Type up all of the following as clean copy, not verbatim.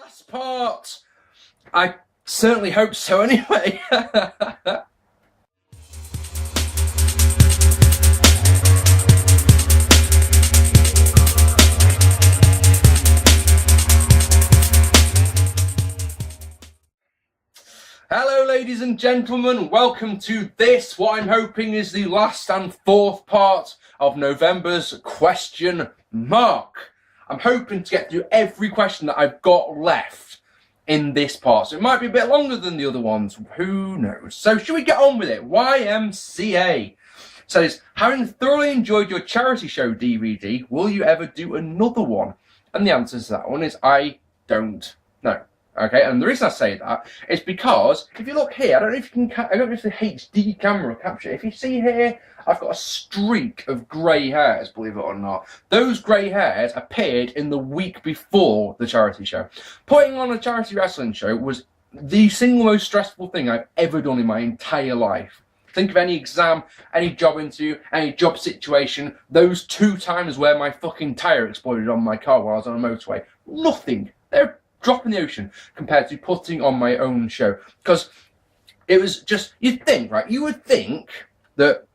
last part. I certainly hope so anyway. Hello ladies and gentlemen, welcome to this, what I'm hoping is the last and fourth part of November's question mark. I'm hoping to get through every question that I've got left in this part, so it might be a bit longer than the other ones, who knows. So should we get on with it? YMCA says, having thoroughly enjoyed your charity show DVD, will you ever do another one? And the answer to that one is I don't know. Okay, and the reason I say that is because if you look here, I don't know if you can, I don't know if the HD camera will capture it. If you see here, I've got a streak of grey hairs, believe it or not. Those grey hairs appeared in the week before the charity show. Putting on a charity wrestling show was the single most stressful thing I've ever done in my entire life. Think of any exam, any job interview, any job situation, those 2 times where my fucking tyre exploded on my car while I was on a motorway. Nothing. They're drop in the ocean compared to putting on my own show, because it was just, you'd think, right, you would think that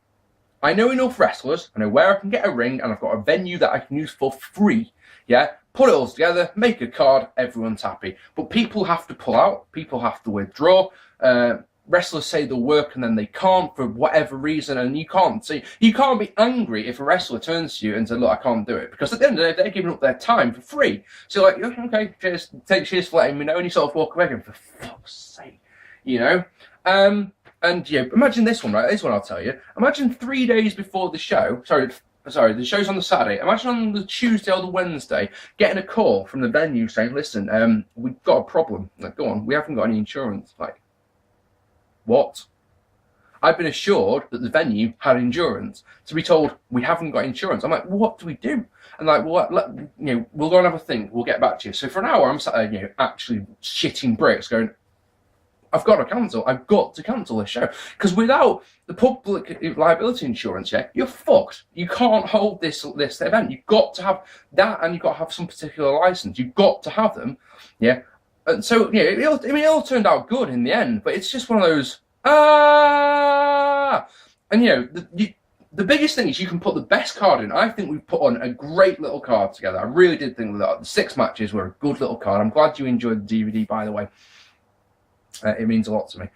I know enough wrestlers, I know where I can get a ring, and I've got a venue that I can use for free, yeah, put it all together, make a card, everyone's happy. But people have to pull out, people have to withdraw, wrestlers say they'll work and then they can't for whatever reason, and you can't be angry if a wrestler turns to you and says, look, I can't do it, because at the end of the day they're giving up their time for free. So you're like, okay, cheers for letting me know, and you sort of walk away going, for fuck's sake, you know. And yeah, imagine this one, right? This one I'll tell you. Imagine 3 days before the show, sorry, the show's on the Saturday. Imagine on the Tuesday or the Wednesday getting a call from the venue saying, listen, we've got a problem. Like, go on, we haven't got any insurance. Like, what? I've been assured that the venue had insurance. To be told we haven't got insurance, I'm like, well, what do we do? And like, well, we'll go and have a think. We'll get back to you. So for an hour, I'm sat there, actually shitting bricks, going, I've got to cancel. I've got to cancel this show, because without the public liability insurance, yeah, you're fucked. You can't hold this event. You've got to have that, and you've got to have some particular license. You've got to have them, yeah. And so, yeah, it all turned out good in the end, but it's just one of those, and the biggest thing is you can put the best card in. I think we've put on a great little card together. I really did think that the 6 matches were a good little card. I'm glad you enjoyed the DVD, by the way. It means a lot to me.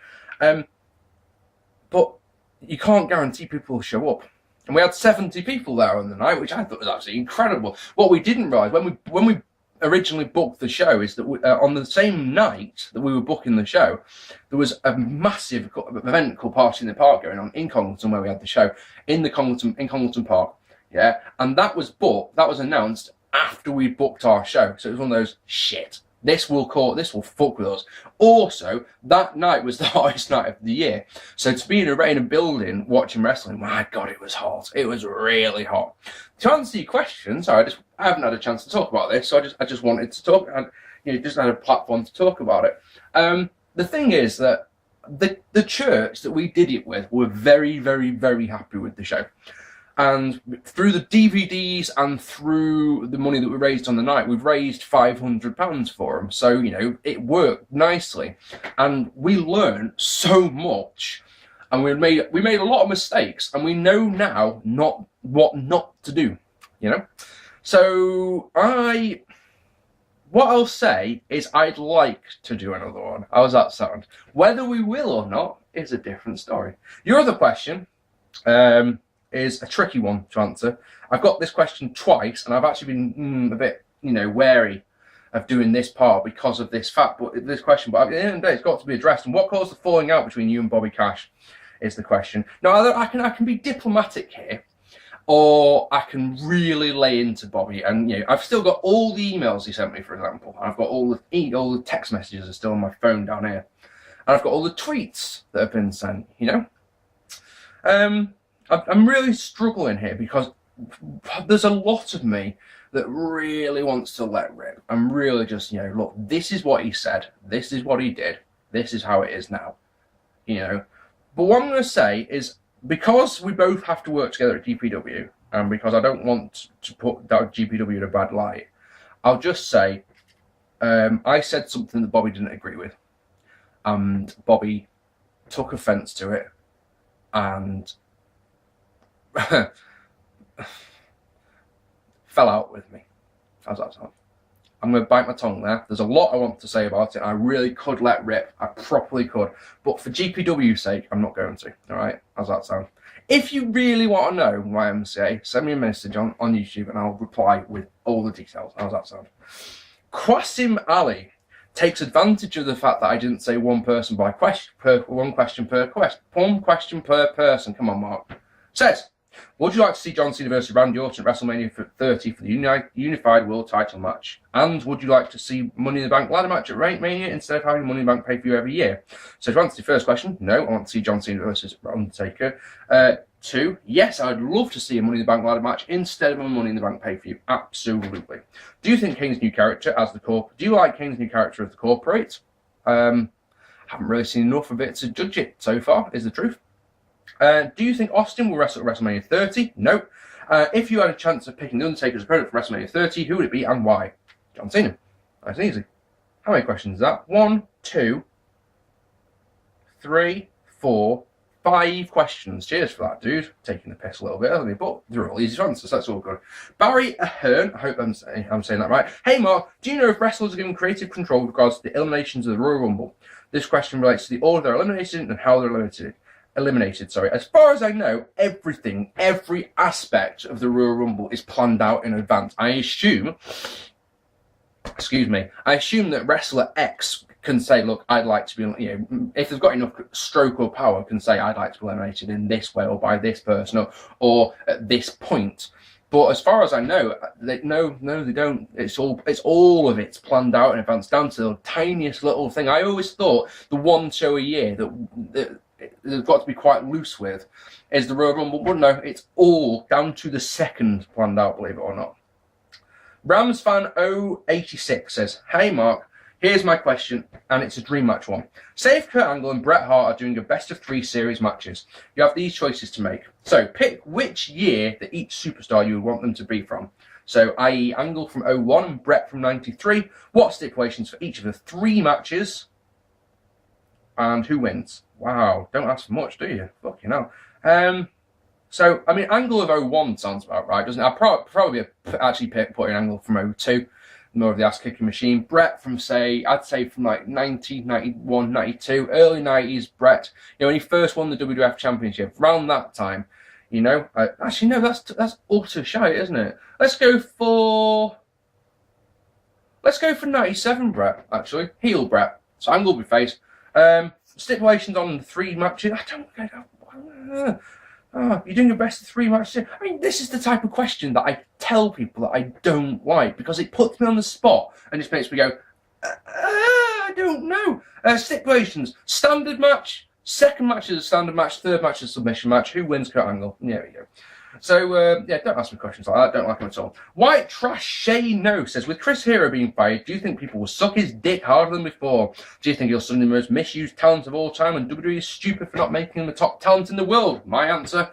But you can't guarantee people will show up. And we had 70 people there on the night, which I thought was absolutely incredible. What we didn't realise when we originally booked the show is that on the same night that we were booking the show, there was a massive event called Party in the Park going on in Congleton, where we had the show in Congleton Park, yeah, and that was announced after we booked our show. So it was one of those, shit, this will fuck with us. Also, that night was the hottest night of the year. So to be in a building watching wrestling, my God, it was hot. It was really hot. To answer your question, sorry, I haven't had a chance to talk about this, so I just wanted to talk, and just had a platform to talk about it. The thing is that the church that we did it with were very, very, very happy with the show. And through the DVDs and through the money that we raised on the night, we've raised £500 for them. So, it worked nicely. And we learned so much. And we made a lot of mistakes. And we know now what not to do, So what I'll say is I'd like to do another one. How's that sound? Whether we will or not is a different story. Your other question, is a tricky one to answer. I've got this question twice, and I've actually been a bit, wary of doing this part because of this question. But at the end of the day, it's got to be addressed. And what caused the falling out between you and Bobby Cash is the question. Now, either I can be diplomatic here, or I can really lay into Bobby. And I've still got all the emails he sent me, for example. I've got all the text messages are still on my phone down here, and I've got all the tweets that have been sent. I'm really struggling here because there's a lot of me that really wants to let rip. I'm really just, look, this is what he said, this is what he did, this is how it is now, But what I'm going to say is, because we both have to work together at GPW, and because I don't want to put that GPW in a bad light, I'll just say, I said something that Bobby didn't agree with, and Bobby took offence to it, and fell out with me. How's that sound? I'm going to bite my tongue there. There's a lot I want to say about it. I really could let rip. I properly could. But for GPW's sake, I'm not going to. All right? How's that sound? If you really want to know what I'm saying, send me a message on YouTube and I'll reply with all the details. How's that sound? Qasim Ali takes advantage of the fact that I didn't say one question per question. Come on, Mark. Says, would you like to see John Cena versus Randy Orton at WrestleMania 30 for the Unified World Title match? And would you like to see Money in the Bank ladder match at Mania instead of having Money in the Bank pay-per-view every year? So to answer the first question, no, I want to see John Cena versus Undertaker. 2, yes, I'd love to see a Money in the Bank ladder match instead of a Money in the Bank pay-per-view. Absolutely. Do you think Kane's new character as the Corporate? Do you like Kane's new character as the Corporate? Haven't really seen enough of it to judge it so far, is the truth. Do you think Austin will wrestle at WrestleMania 30? No. If you had a chance of picking the Undertaker's opponent for WrestleMania 30, who would it be and why? John Cena. Nice and easy. How many questions is that? 1, 2, 3, 4, 5 questions. Cheers for that, dude. Taking the piss a little bit, hasn't he? But they're all easy answers, that's all good. Barry Ahern, I hope I'm saying that right. Hey Mark, do you know if wrestlers are given creative control with regards to the eliminations of the Royal Rumble? This question relates to the order they're eliminated in and how they're eliminated. As far as I know, every aspect of the Royal Rumble is planned out in advance. I assume that wrestler X can say, look, I'd like to be, if they've got enough stroke or power, can say, I'd like to be eliminated in this way or by this person or at this point. But as far as I know, no, they don't. It's all of it's planned out in advance, down to the tiniest little thing. I always thought the one show a year that they've got to be quite loose with is the Royal Rumble, but no, it's all down to the second planned out, believe it or not. Rams fan 086 says, hey Mark, here's my question, and it's a dream match one. Say if Kurt Angle and Bret Hart are doing a best of 3 series matches, you have these choices to make. So pick which year that each superstar you would want them to be from. So i.e. Angle from 01 and Bret from 93. What stipulations for each of the 3 matches? And who wins? Wow, don't ask for much, do you? Fucking hell. So, I mean, Angle of 01 sounds about right, doesn't it? I'd probably actually put in Angle from 02, more of the ass-kicking machine. Bret from, I'd say from like 1991, 92, early 90s, Bret. When he first won the WWF Championship, around that time, actually, no, that's utter shite, isn't it? Let's go for 97 Bret, actually. Heel Bret. So Angle will be face. Stipulations on the 3 matches. You're doing your best of 3 matches. I mean, this is the type of question that I tell people that I don't like because it puts me on the spot and just makes me go, I don't know. Stipulations. Standard match. Second match is a standard match. Third match is a submission match. Who wins Kurt Angle? There we go. So, don't ask me questions like that. Don't like them at all. White Trash Shay No says, with Chris Hero being fired, do you think people will suck his dick harder than before? Do you think he'll suddenly the most misused talent of all time and WWE is stupid for not making him the top talent in the world? My answer,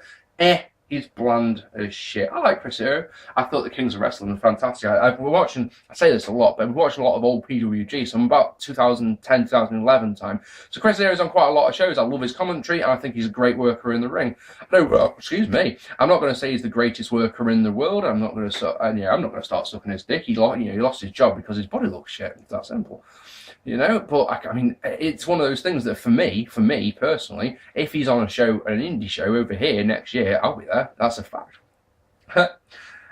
he's bland as shit. I like Chris Hero. I thought the Kings of Wrestling were fantastic. We're watching, I say this a lot, but we're watching a lot of old PWG, so I'm about 2010, 2011 time. So Chris Hero's on quite a lot of shows. I love his commentary, and I think he's a great worker in the ring. Excuse me. I'm not going to say he's the greatest worker in the world. I'm not going to start sucking his dick. He lost his job because his body looks shit. It's that simple. But I mean, it's one of those things that for me personally, if he's on an indie show over here next year, I'll be there. That's a fact. Per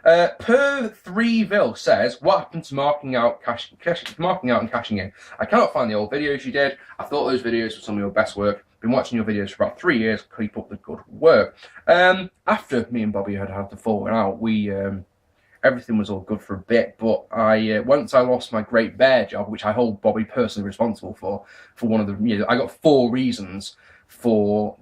3ville says, what happened to marking out and cashing in? I cannot find the old videos you did. I thought those videos were some of your best work. Been watching your videos for about 3 years. Keep up the good work. After me and Bobby had the falling out, everything was all good for a bit, but once I lost my Great Bear job, which I hold Bobby personally responsible for one of the, I got 4 reasons for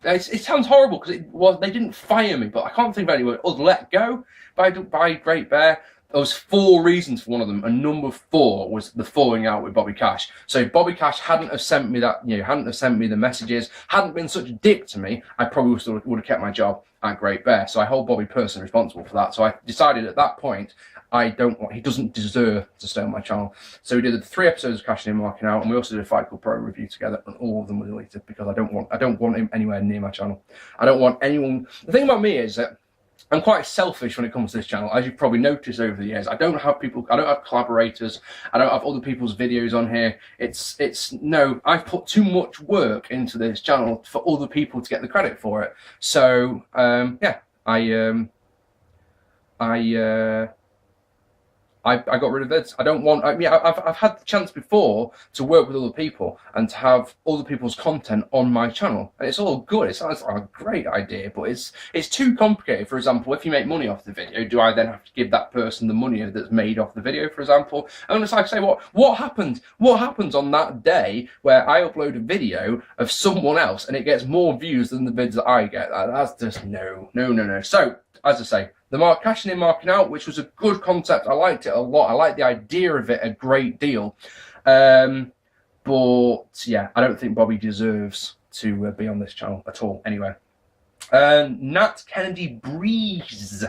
it sounds horrible because they didn't fire me, but I can't think of any word other let go by Great Bear. There was 4 reasons for one of them, and number 4 was the falling out with Bobby Cash. So if Bobby Cash hadn't have sent me the messages, hadn't been such a dick to me, I probably would have kept my job at Great Bear. So I hold Bobby personally responsible for that. So I decided at that point, he doesn't deserve to stay on my channel. So we did the 3 episodes of Cashing In, Marking Out, and we also did a Fight Club Pro review together, and all of them were deleted because I don't want him anywhere near my channel. I don't want anyone. The thing about me is that I'm quite selfish when it comes to this channel, as you've probably noticed over the years. I don't have collaborators, I don't have other people's videos on here. No, I've put too much work into this channel for other people to get the credit for it. So, yeah, I got rid of this. I don't want. I've had the chance before to work with other people and to have other people's content on my channel, and it's all good. It sounds like a great idea, but it's too complicated. For example, if you make money off the video, do I then have to give that person the money that's made off the video? For example, and it's like I say, what happens? What happens on that day where I upload a video of someone else and it gets more views than the vids that I get? That's just no. So, as I say, the Cashing In, Marking Out, which was a good concept. I liked it a lot. I liked the idea of it a great deal. But yeah, I don't think Bobby deserves to be on this channel at all. Anyway, Nat Kennedy Breeze.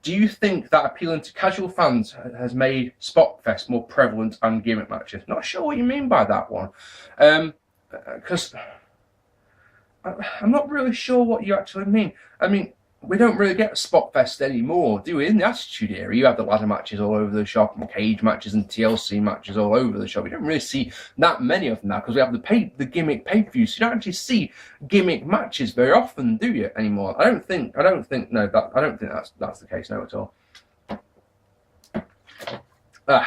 Do you think that appealing to casual fans has made Spotfest more prevalent and gimmick matches? Not sure what you mean by that one. Because I'm not really sure what you actually mean. I mean, we don't really get Spotfest anymore, do we? In the Attitude Era, you have the ladder matches all over the shop, and cage matches and TLC matches all over the shop. We don't really see that many of them now because we have the gimmick pay-per-views. So you don't actually see gimmick matches very often, do you, anymore? I don't think that's the case now at all. A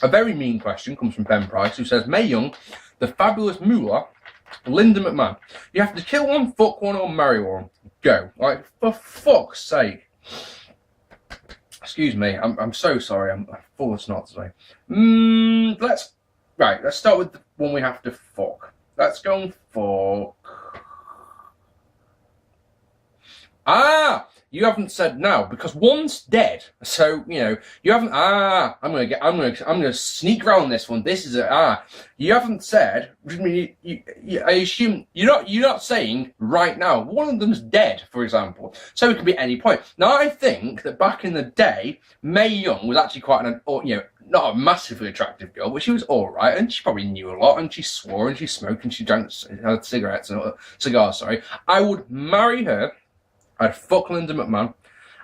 very mean question comes from Ben Price, who says, Mae Young, the Fabulous Moolah, Linda McMahon. You have to kill one, fuck one, or marry one. Go. Like, for fuck's sake. Excuse me, I'm so sorry, I'm full of snot today. Let's start with the one we have to fuck. Let's go and fuck. You haven't said now because one's dead. So, you know, you haven't. I'm gonna sneak around this one. This is You haven't said. I assume you're not saying right now. One of them's dead, for example. So it could be at any point. Now, I think that back in the day, Mae Young was actually quite not a massively attractive girl, but she was all right, and she probably knew a lot, and she swore, and she smoked, and she drank cigarettes and cigars. Sorry, I would marry her. I'd fuck Linda McMahon,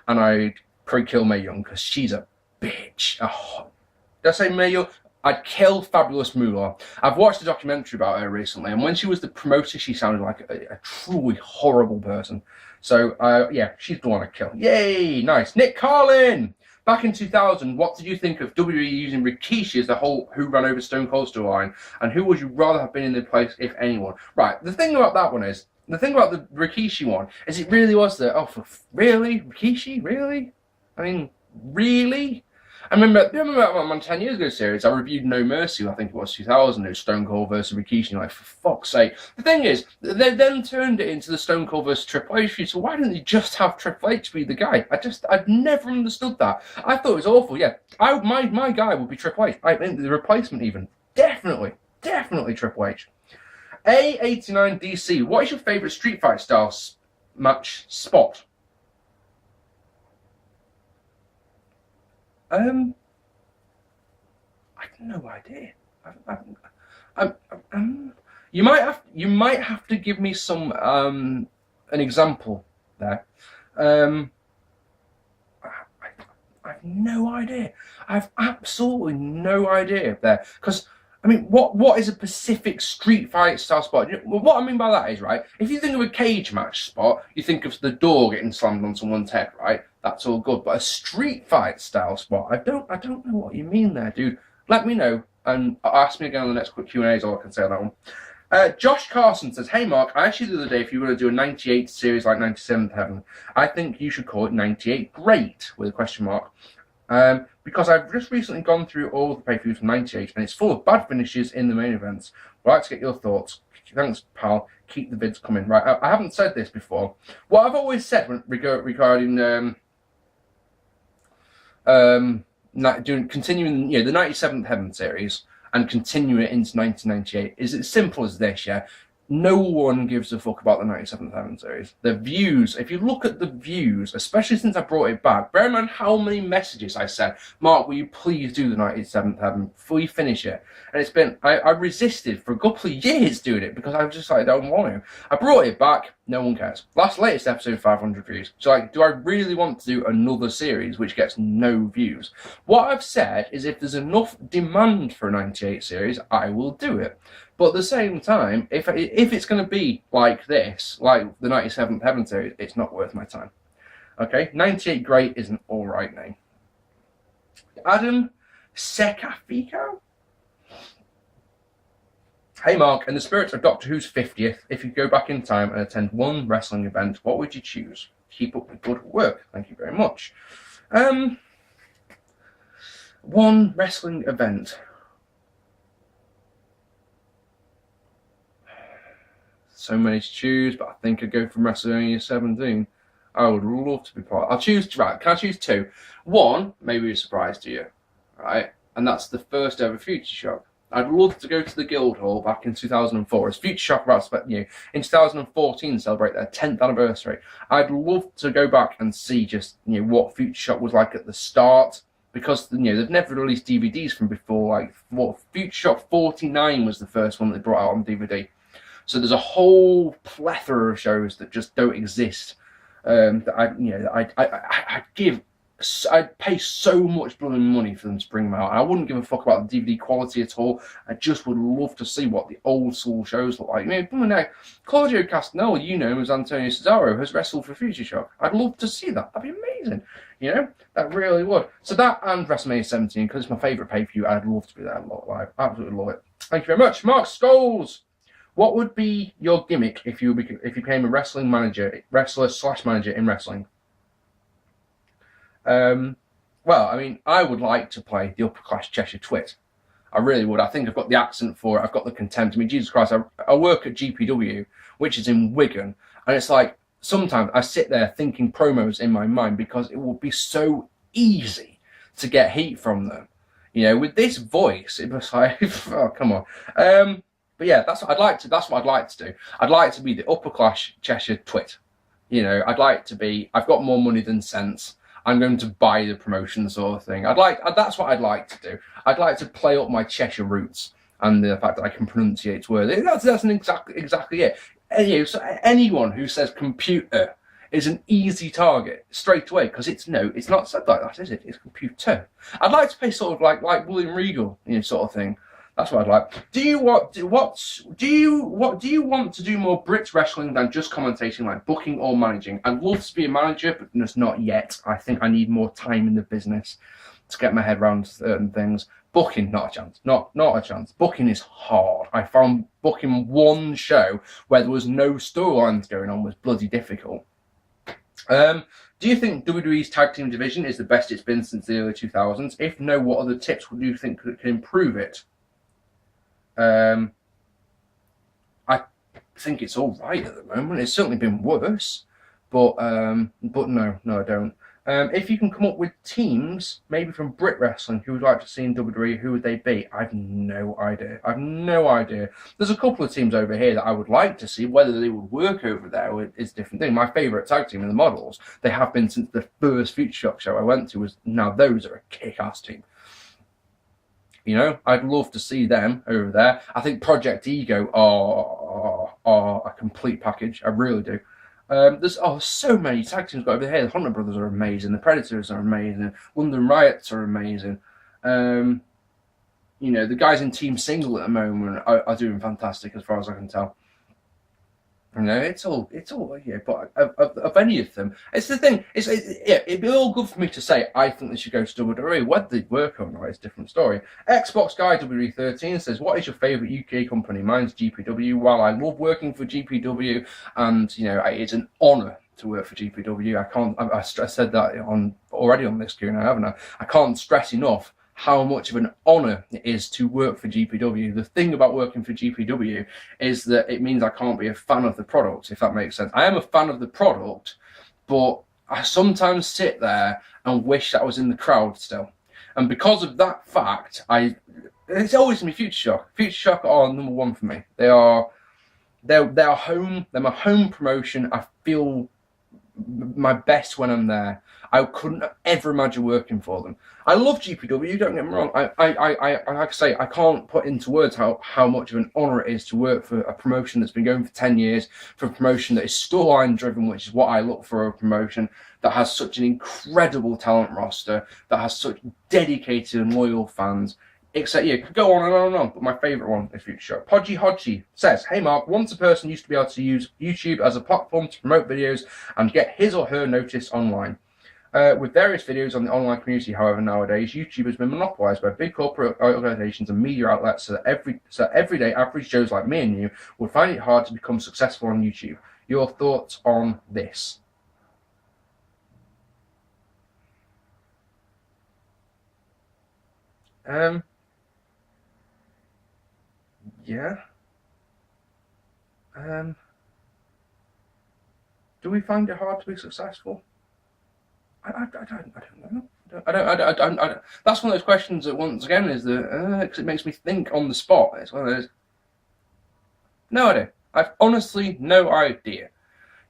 and I'd probably kill Mae Young because she's a bitch. Did I say Mae Young? I'd kill Fabulous Moolah. I've watched a documentary about her recently, and when she was the promoter, she sounded like a truly horrible person. So, yeah, she's the one I'd kill. Yay, nice. Nick Carlin! Back in 2000, what did you think of WWE using Rikishi as the whole Who Ran Over Stone Cold storyline? And who would you rather have been in their place, if anyone? Right, the thing about that one is, the thing about the Rikishi one is it really was really? Rikishi? Really? I mean, really? I remember my 10 years ago series, I reviewed No Mercy, I think it was 2000, it was Stone Cold versus Rikishi, like, for fuck's sake. The thing is, they then turned it into the Stone Cold versus Triple H feud, so why didn't they just have Triple H be the guy? I'd never understood that. I thought it was awful, yeah. My guy would be Triple H. I think the replacement even. Definitely Triple H. A89DC, what is your favourite Street Fight style match spot? I have no idea. You might have to give me some an example there. I have no idea. I have absolutely no idea there because. I mean, what is a Pacific Street Fight style spot? What I mean by that is, right, if you think of a cage match spot, you think of the door getting slammed on someone's head, right? That's all good. But a Street Fight style spot, I don't know what you mean there, dude. Let me know and ask me again on the next quick Q&A is all I can say on that one. Josh Carson says, hey Mark, I asked you the other day if you were going to do a 98 series like 97th Heaven. I think you should call it 98 Great with a question mark. Because I've just recently gone through all the pay-per-views from 98 and it's full of bad finishes in the main events. I'd like to get your thoughts. Thanks, pal. Keep the vids coming. Right, I haven't said this before. What I've always said regarding continuing the 97th Heaven series and continuing it into 1998 is as simple as this, yeah. no one gives a fuck about the 97th Heaven series. The views, if you look at the views, especially since I brought it back, bear in mind how many messages I said, Mark, will you please do the 97th Heaven before you finish it? And it's been, I resisted for a couple of years doing it because I was just like, I don't want to. I brought it back, no one cares. Latest episode, 500 views. So like, do I really want to do another series which gets no views? What I've said is if there's enough demand for a 98 series, I will do it. But at the same time, if it's going to be like this, like the 97th Heaven series, it's not worth my time. Okay, 98 Great is an alright name. Adam Sekafico? Hey Mark, in the spirit of Doctor Who's 50th, if you go back in time and attend one wrestling event, what would you choose? Keep up the good work. Thank you very much. One wrestling event. So many to choose, but I think I'd go from WrestleMania 17. I would love to be part. I'll choose, right, can I choose two? One, maybe a surprise to you, right? And that's the first ever Future Shock. I'd love to go to the Guildhall back in 2004. As Future Shock about in 2014 celebrate their 10th anniversary. I'd love to go back and see just what Future Shock was like at the start, because they've never released DVDs from before. Like what Future Shock 49 was the first one that they brought out on DVD. So there's a whole plethora of shows that just don't exist. I'd pay so much blood and money for them to bring them out. I wouldn't give a fuck about the DVD quality at all. I just would love to see what the old school shows look like. Now, Claudio Castagnoli, him as Antonio Cesaro, has wrestled for Future Shock. I'd love to see that. That'd be amazing. That really would. So that and WrestleMania 17, because it's my favourite pay-per-view, I'd love to be there live. Absolutely love it. Thank you very much. Mark Scholes! What would be your gimmick if you became a wrestler / manager in wrestling? Well, I mean, I would like to play the upper class Cheshire Twit. I really would. I think I've got the accent for it. I've got the contempt. I mean, Jesus Christ, I work at GPW, which is in Wigan, and it's like sometimes I sit there thinking promos in my mind because it would be so easy to get heat from them. With this voice, it was like, oh, come on. But yeah, that's what I'd like to do. I'd like to be the upper class Cheshire Twit. I'd like to be, I've got more money than sense. I'm going to buy the promotion sort of thing. That's what I'd like to do. I'd like to play up my Cheshire roots and the fact that I can pronunciate words. That's exactly it. So anyone who says computer is an easy target straight away, because it's not said like that, is it? It's computer. I'd like to play sort of like William Regal, sort of thing. That's what I'd like. Do you want to do more Brits wrestling than just commentating, like booking or managing? I'd love to be a manager, but just not yet. I think I need more time in the business to get my head around certain things. Booking, not a chance. Not a chance. Booking is hard. I found booking one show where there was no storylines going on was bloody difficult. Do you think WWE's tag team division is the best it's been since the early 2000s? If no, what other tips would you think could improve it? I think it's all right at the moment. It's certainly been worse, but no, I don't. If you can come up with teams, maybe from Brit Wrestling, who would like to see in WWE, who would they be? I've no idea. There's a couple of teams over here that I would like to see. Whether they would work over there is a different thing. My favourite tag team in the Models, they have been since the first Future Shock show I went to, now those are a kick-ass team. I'd love to see them over there. I think Project Ego are a complete package. I really do. There's so many tag teams got over here. The Hunter Brothers are amazing. The Predators are amazing. London Riots are amazing. The guys in Team Single at the moment are doing fantastic as far as I can tell. It's all but of any of them, it's the thing. It'd be all good for me to say I think they should go to WWE. Whether they work or not is a different story. Xbox Guy W13 says, "What is your favourite UK company?" Mine's GPW. While I love working for GPW, and it's an honour to work for GPW. I said that already on this Q&A, haven't I? I can't stress enough how much of an honour it is to work for GPW. The thing about working for GPW is that it means I can't be a fan of the product, if that makes sense. I am a fan of the product, but I sometimes sit there and wish I was in the crowd still. And because of that fact, it's always going to be Future Shock. Future Shock are number one for me. They are they're home. They're my home promotion. I feel my best when I'm there. I couldn't ever imagine working for them. I love GPW, don't get me wrong. I like I say, I can't put into words how much of an honour it is to work for a promotion that's been going for 10 years, for a promotion that is storyline driven, which is what I look for a promotion, that has such an incredible talent roster, that has such dedicated and loyal fans. Except, yeah, could go on and on and on, but my favourite one is Future Show. Podgy Hodgy says, hey Mark, once a person used to be able to use YouTube as a platform to promote videos and get his or her notice online. With various videos on the online community, however, nowadays, YouTube has been monopolised by big corporate organisations and media outlets so that everyday average Joes like me and you would find it hard to become successful on YouTube. Your thoughts on this? Yeah. Do we find it hard to be successful? I don't know. I don't. That's one of those questions that, once again, is because it makes me think on the spot. It's one of those. No idea. I've honestly no idea.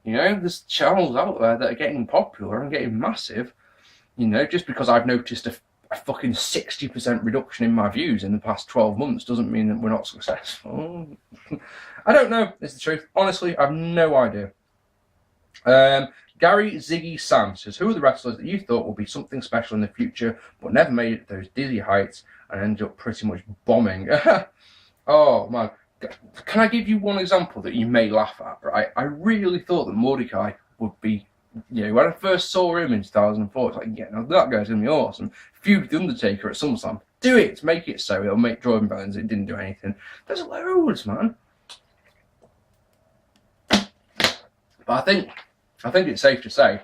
You know, there's channels out there that are getting popular and getting massive. You know, just because I've noticed a fucking 60% reduction in my views in the past 12 months doesn't mean that we're not successful. I don't know. It's the truth. Honestly, I've no idea. Gary Ziggy Sam says, who are the wrestlers that you thought would be something special in the future but never made it to those dizzy heights and ended up pretty much bombing? Oh man, can I give you one example that you may laugh at, right? I really thought that Mordecai would be, you know, when I first saw him in 2004, it's like, yeah, no, that guy's going to be awesome. Feud with The Undertaker at SummerSlam. Do it, make it so. It'll make drawing bones. It didn't do anything. There's loads, man. But I think it's safe to say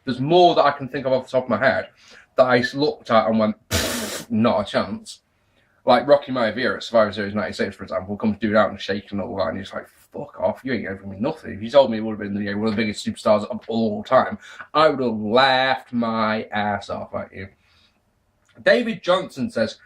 there's more that I can think of off the top of my head that I looked at and went, not a chance. Like Rocky Maivia at Survivor Series 96, for example, comes dude out and shaking all that, and he's like, fuck off, you ain't giving me nothing. If you told me it would have been, you know, one of the biggest superstars of all time, I would have laughed my ass off at you. David Johnson says,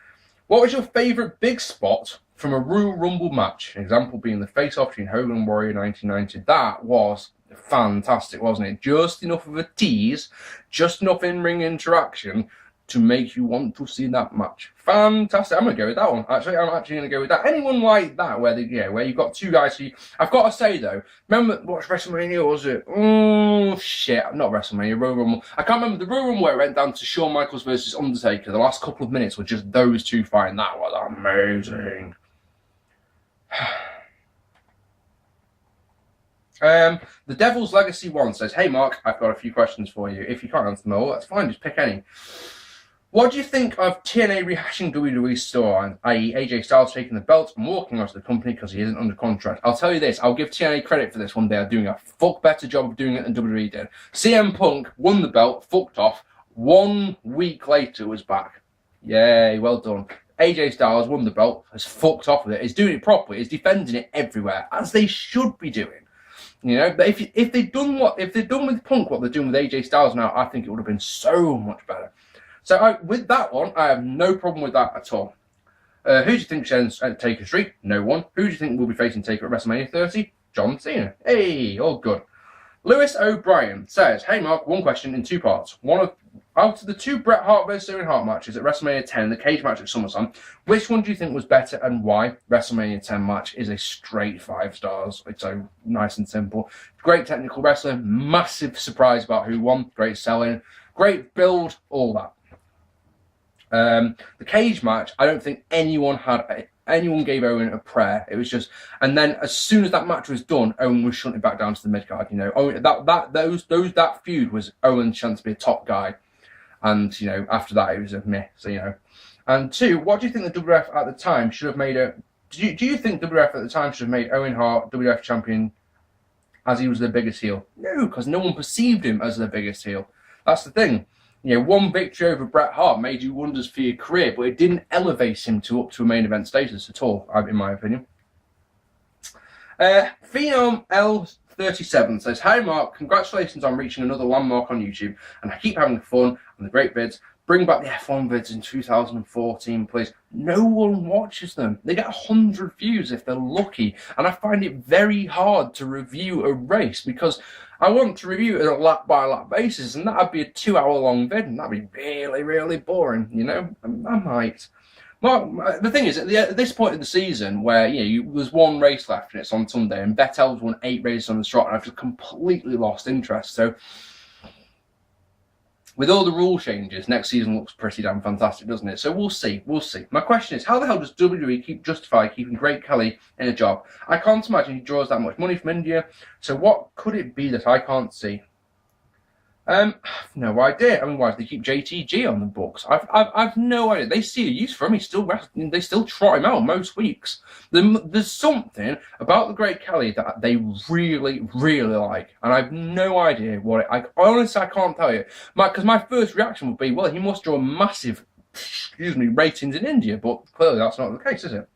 what was your favourite big spot from a Royal Rumble match? An example being the face-off between Hogan and Warrior 1990. That was fantastic, wasn't it? Just enough of a tease, just enough in-ring interaction to make you want to see that match. Fantastic. I'm going to go with that one. Actually, I'm actually going to go with that. Anyone like that, where where you've got two guys who... I've got to say, though, remember, what WrestleMania was it? Oh, shit. Not WrestleMania, Royal Rumble. I can't remember the Royal Rumble where it went down to Shawn Michaels versus Undertaker. The last couple of minutes were just those two fighting. That was amazing. The Devil's Legacy 1 says, hey Mark, I've got a few questions for you. If you can't answer them all, that's fine, just pick any. What do you think of TNA rehashing WWE's storyline, i.e. AJ Styles taking the belt and walking out of the company because he isn't under contract? I'll tell you this, I'll give TNA credit for this one. They are doing a fuck better job of doing it than WWE did. CM Punk won the belt, fucked off, 1 week later was back. Yay, well done. AJ Styles won the belt, has fucked off with it, is doing it properly, is defending it everywhere, as they should be doing. You know, but if they'd done with Punk what they're doing with AJ Styles now, I think it would have been so much better. So with that one, I have no problem with that at all. Who do you think should enter Taker Street? No one. Who do you think will be facing Taker at WrestleMania 30? John Cena. Hey, all good. Lewis O'Brien says, hey Mark, one question in 2 parts. Out of the 2 Bret Hart versus Owen Hart matches at WrestleMania 10 and the cage match at SummerSlam, which one do you think was better and why? WrestleMania 10 match is a straight 5 stars. It's so nice and simple. Great technical wrestling, massive surprise about who won, great selling, great build, all that. The cage match, I don't think anyone gave Owen a prayer. It was just, and then as soon as that match was done, Owen was shunting back down to the mid card. You know, Owen, that feud was Owen's chance to be a top guy, and you know after that it was a meh. So you know, and 2, what do you think the WWF at the time should have made a? Do you think WWF at the time should have made Owen Hart WWF champion as he was their biggest heel? No, because no one perceived him as their biggest heel. That's the thing. You know, 1 victory over Bret Hart made you wonders for your career, but it didn't elevate him up to a main event status at all, in my opinion. Phenom L37 says, hi Mark, congratulations on reaching another landmark on YouTube, and I keep having fun and the great vids, Bring back the F1 vids in 2014, please. No one watches them. They get 100 views if they're lucky. And I find it very hard to review a race because I want to review it on a lap-by-lap basis, and that'd be a 2-hour-long vid, and that'd be really, really boring, you know? I might. Well, the thing is, at this point of the season, where there's one race left and it's on Sunday, and Vettel's won 8 races on the trot, and I've just completely lost interest. So, with all the rule changes, next season looks pretty damn fantastic, doesn't it? So we'll see. My question is, how the hell does WWE justify keeping Great Khali in a job? I can't imagine he draws that much money from India. So what could it be that I can't see? I've no idea. I mean, why do they keep JTG on the books? I've no idea. They see a use for him. He's still wrestling. They still trot him out most weeks. There's something about the Great Khali that they really, really like, and I've no idea what it. Honestly, I can't tell you. Because my first reaction would be, well, he must draw massive, ratings in India, but clearly that's not the case, is it?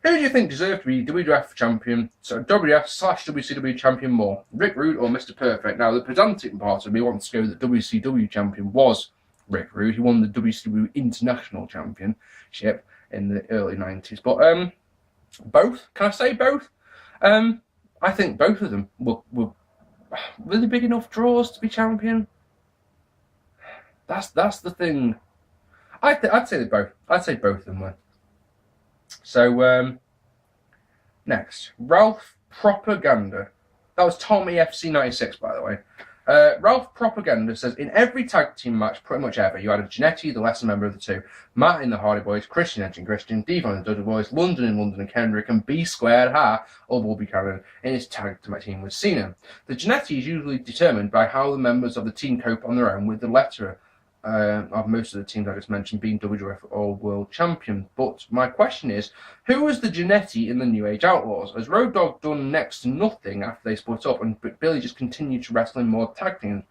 Who do you think deserved to be WWF champion, so WWF/WCW champion more? Rick Rude or Mr. Perfect? Now, the pedantic part of me wants to go that WCW champion was Rick Rude. He won the WCW International Championship in the early 90s. But both? Can I say both? I think both of them were really big enough draws to be champion. That's the thing. I'd say both. I'd say both of them were. So, next, Ralph Propaganda. That was Tommy FC96, by the way. Ralph Propaganda says, in every tag team match, pretty much ever, you had a Jannetty, the lesser member of the two, Matt in the Hardy Boys, Christian Edge and Christian, Devon and the Dudley Boys, London in London and Kendrick, and B Squared or Bobby Cannon in his tag team with Cena. The Jannetty is usually determined by how the members of the team cope on their own, with the letter of most of the teams I just mentioned being WWF or World Champion. But my question is, who was the Jannetty in the New Age Outlaws? Has Road Dogg done next to nothing after they split up and Billy just continued to wrestle in more tag teams?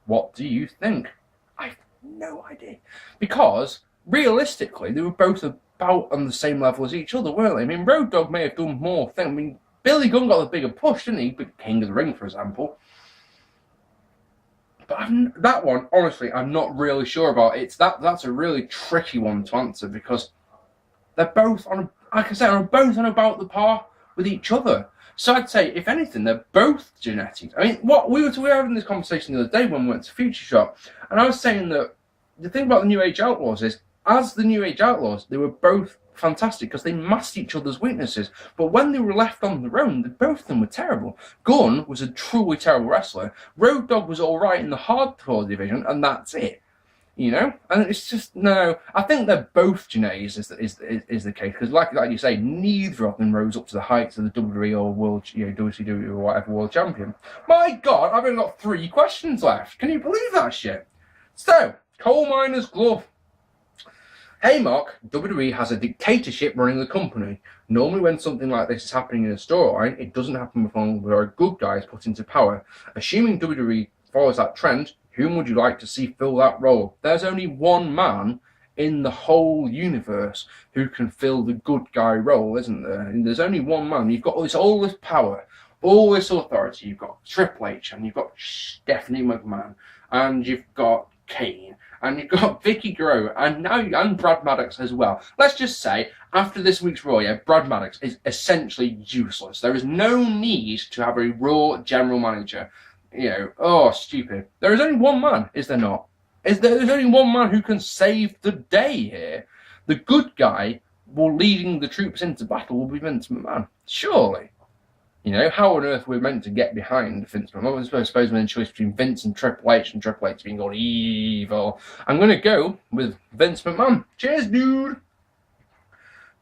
What do you think? I've no idea. Because, realistically, they were both about on the same level as each other, weren't they? I mean, Road Dogg may have done more things. I mean, Billy Gunn got the bigger push, didn't he? King of the Ring, for example. But that one, honestly, I'm not really sure about. That's a really tricky one to answer because they're both on, like I said, are both on about the par with each other. So I'd say, if anything, they're both Jannetty. I mean, we were having this conversation the other day when we went to Future Shop, and I was saying that the thing about the New Age Outlaws is, as the New Age Outlaws, they were both fantastic because they masked each other's weaknesses. But when they were left on their own, both of them were terrible. Gunn was a truly terrible wrestler. Road Dogg was all right in the hardcore division, and that's it. You know, and it's just no. I think they're both Jannettys is the case because, like you say, neither of them rose up to the heights of the WWE or World, WCW or whatever World Champion. My God, I've only got 3 questions left. Can you believe that shit? So, Coal Miner's Glove. Hey Mark, WWE has a dictatorship running the company. Normally when something like this is happening in a storyline, it doesn't happen with long where a good guy is put into power. Assuming WWE follows that trend, whom would you like to see fill that role? There's only one man in the whole universe who can fill the good guy role, isn't there? And there's only one man. You've got all this power, all this authority. You've got Triple H, and you've got Stephanie McMahon, and you've got Kane, and you've got Vicky Guerrero, and Brad Maddox as well. Let's just say, after this week's Raw, Brad Maddox is essentially useless. There is no need to have a Raw general manager. Stupid. There is only one man, is there not? There's only one man who can save the day here. The good guy leading the troops into battle will be Vince McMahon. Surely. How on earth we're meant to get behind Vince McMahon? I suppose we're in a choice between Vince and Triple H being all evil. I'm going to go with Vince McMahon. Cheers, dude.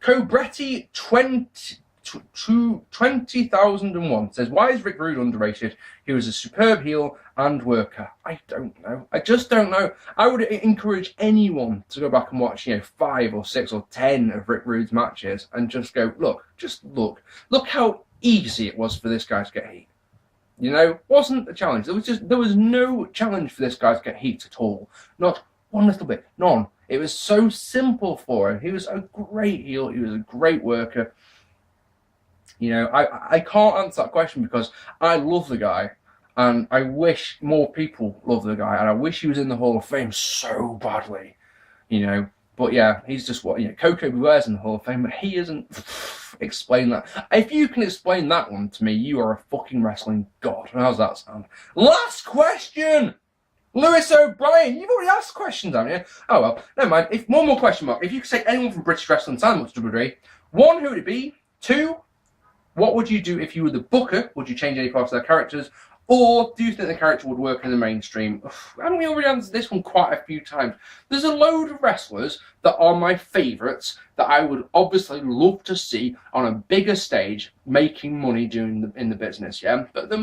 Cobretti 20,001 says, why is Rick Rude underrated? He was a superb heel and worker. I don't know. I just don't know. I would encourage anyone to go back and watch, 5 or 6 or 10 of Rick Rude's matches and just go, look how easy it was for this guy to get heat. Wasn't a challenge. There was no challenge for this guy to get heat at all. Not one little bit. None. It was so simple for him. He was a great heel. He was a great worker. I can't answer that question because I love the guy And I wish more people love the guy, and I wish he was in the Hall of Fame so badly, you know. But yeah, he's just what, you know, Coco Beware's in the Hall of Fame, but he isn't. Explain that. If you can explain that one to me, you are a fucking wrestling god. How's that sound? Last question! Lewis O'Brien, you've already asked questions, haven't you? Oh well, never mind. If one more question, Mark. If you could say anyone from British wrestling, sign up to WWE. 1, who would it be? 2, what would you do if you were the booker? Would you change any parts of their characters? Or do you think the character would work in the mainstream? Haven't we already answered this one quite a few times? There's a load of wrestlers that are my favourites that I would obviously love to see on a bigger stage making money doing in the business, yeah? But the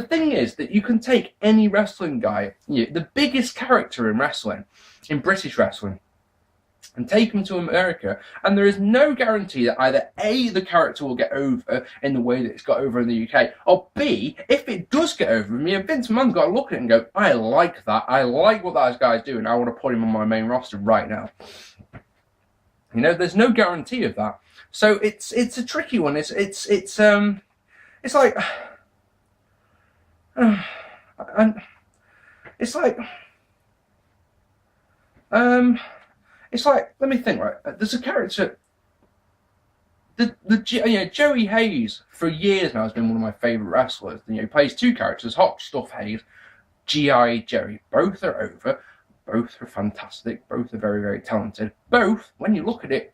thing is that you can take any wrestling guy, the biggest character in wrestling, in British wrestling, and take them to America, and there is no guarantee that either A, the character will get over in the way that it's got over in the UK, or B, if it does get over, Vince McMahon's got to look at it and go, I like that, I like what that guy's doing, I want to put him on my main roster right now. You know, there's no guarantee of that. So it's a tricky one. It's like, and it's like, it's like, let me think, right? There's a character, Joey Hayes for years now has been one of my favourite wrestlers. You know, he plays 2 characters, Hot Stuff Hayes, G.I. Joey. Both are over, both are fantastic, both are very, very talented. Both, when you look at it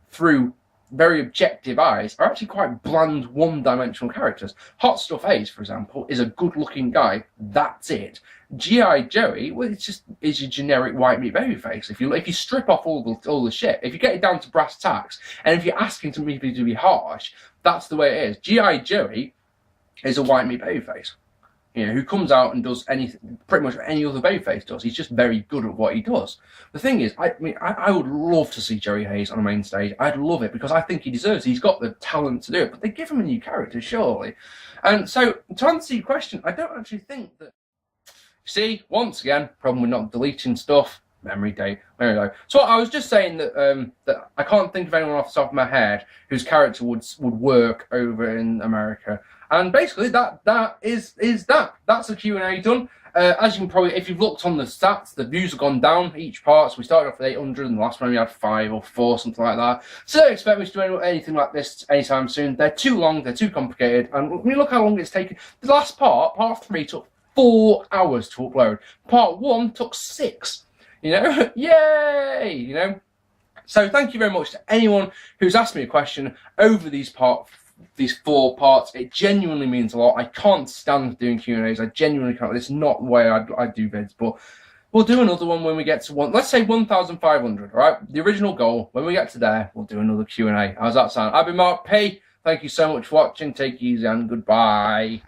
through very objective eyes, are actually quite bland, one-dimensional characters. Hot Stuff Hayes, for example, is a good-looking guy. That's it. G.I. Joey, well, is your generic white meat babyface. If you strip off all the shit, if you get it down to brass tacks, and if you're asking to be harsh, that's the way it is. G.I. Joey is a white meat babyface, you know, who comes out and does pretty much any other babyface does. He's just very good at what he does. The thing is, I would love to see Joey Hayes on a main stage. I'd love it because I think he deserves it. He's got the talent to do it, but they give him a new character, surely. And so, to answer your question, I don't actually think that. See, once again, problem with not deleting stuff. Memory day. So I was just saying that that I can't think of anyone off the top of my head whose character would work over in America. And basically, that is that. That's the Q&A done. As you can probably, if you've looked on the stats, the views have gone down each part. So we started off with 800, and the last one we had 5 or 4, something like that. So don't expect me to do anything like this anytime soon. They're too long, they're too complicated. And when you look how long it's taken, the last part 3, took 4 hours to upload. Part 1 took 6. You know, yay! You know. So thank you very much to anyone who's asked me a question over these 4 parts. It genuinely means a lot. I can't stand doing Q&As. I genuinely can't. It's not the way I do vids, but we'll do another one when we get to let's say 1,500, all right? The original goal, when we get to there, we'll do another Q&A. How's that sound? I've been Mark P. Thank you so much for watching. Take it easy and goodbye.